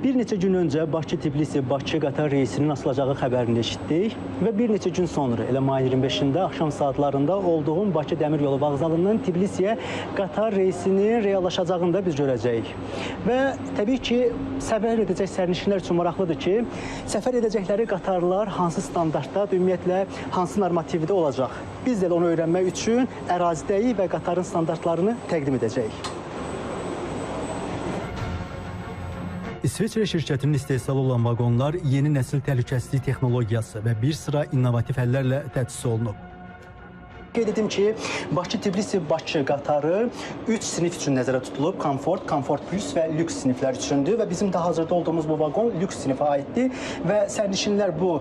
Bir neçə gün öncə Bakı-Tbilisi-Bakı qatar reysinin açılacağı xəbərini eşitdik və bir neçə gün sonra, elə mayın 25-də axşam saatlarında olduğum Bakı Dəmir Yolu Vağzalından Tbilisiyə qatar reysinin reallaşacağını da biz görəcəyik. Və təbii ki, səfər edəcək sərnişinlər üçün maraqlıdır ki, səfər edəcəkləri qatarlar hansı standartda, ümumiyyətlə hansı normativdə olacaq. Biz də onu öyrənmək üçün ərazidəyik və qatarın standartlarını təqdim edəcəyik. İsveçrə şirkətinin istehsalı olan vaqonlar yeni nəsil təhlükəsizlik texnologiyası və bir sıra innovativ həllərlə təchiz olunub. Qeyd edim ki, Bakı-Tbilisi-Bakı qatarı 3 sinif üçün nəzərdə tutulub. Komfort, Komfort Plus və Lüks siniflər üçündür və bizim də hazırda olduğumuz bu vaqon Lüks sinifə aiddir və sərnişinlər bu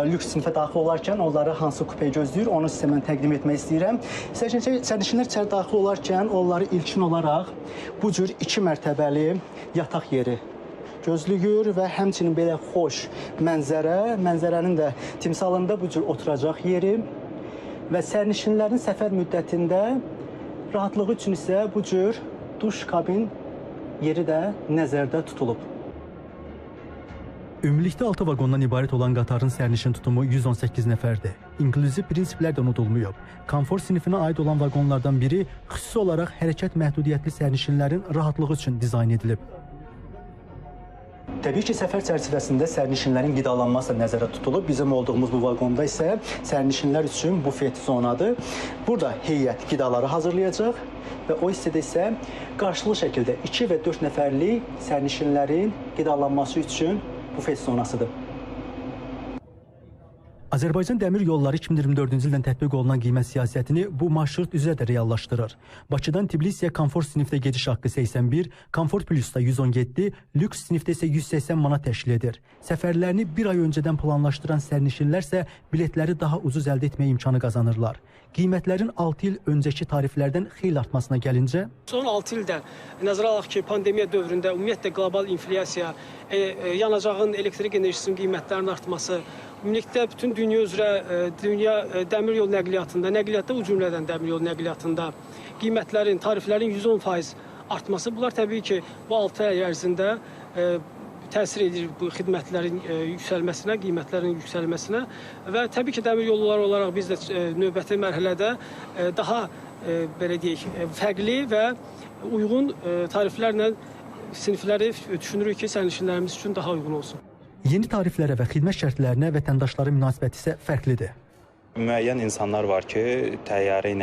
Lüks sinifə daxil olarkən onları hansı kupeyə gözləyir, onu sizə mən təqdim etmək istəyirəm. Sərnişinlər içəri daxil olarkən onları ilkin olaraq bu cür 2 mərtəbəli yataq yeri gözləyir və həmçinin belə xoş mənzərənin də timsalında bu cür oturacaq yeri və sərnişinlərin səfər müddətində rahatlığı üçün isə bu cür duş kabin yeri də nəzərdə tutulub. Ümumilikdə 6 vaqondan ibarət olan qatarın sərnişin tutumu 118 nəfərdir. İnklüziv prinsiplər də unudulmayıb. Komfort sinifinə aid olan vaqonlardan biri xüsusi olaraq hərəkət məhdudiyyətli sərnişinlərin rahatlığı üçün dizayn edilib. Təbii ki, səfər çərçivəsində sərnişinlərin qidalanması nəzərdə tutulub. Bizim olduğumuz bu vaqonda isə sərnişinlər üçün bufet zonadır. Burada heyət qidaları hazırlayacaq və o hissədə isə qarşılıqlı şəkildə 2 və 4 nəfərlik sərnişinlərin qidalanması üçün bufet zonasıdır. Azərbaycan Dəmir Yolları 2024-cü ildən tətbiq olunan qiymət siyasətini bu marşrut üzrə də reallaşdırır. Bakıdan Tbilisiyə komfort sinifdə gediş haqqı 81, Komfort Plusda 117, Lüks sinifdə isə 180 manat təşkil edir. Səfərlərini bir ay öncədən planlaşdıran sərnişinlər isə biletləri daha ucuz əldə etmə imkanı qazanırlar. Qiymətlərin 6 il öncəki tariflərdən xeyli artmasına gəlincə, son 6 ildə nəzərə alaq ki, pandemiya dövründə ümumiyyətlə qlobal inflyasiya, yanacağın, elektrik enerjisinin qiymətlərinin artması, ümumilikdə bütün dünya üzrə dəmir yol nəqliyyatda o cümlədən dəmir yol nəqliyyatında qiymətlərin, tariflərin 110% artması, bunlar təbii ki, bu 6 ay ərzində təsir edir bu xidmətlərin yüksəlməsinə, qiymətlərin yüksəlməsinə və təbii ki, dəmir yolları olaraq biz də növbəti mərhələdə daha belə deyək, fərqli və uyğun tariflərlə sinifləri düşünürük ki, sərnişinlərimiz üçün daha uyğun olsun. Yeni tariflərə və xidmət şərtlərinə vətəndaşların münasibəti isə fərqlidir. Müəyyən insanlar var ki, təyyarə ilə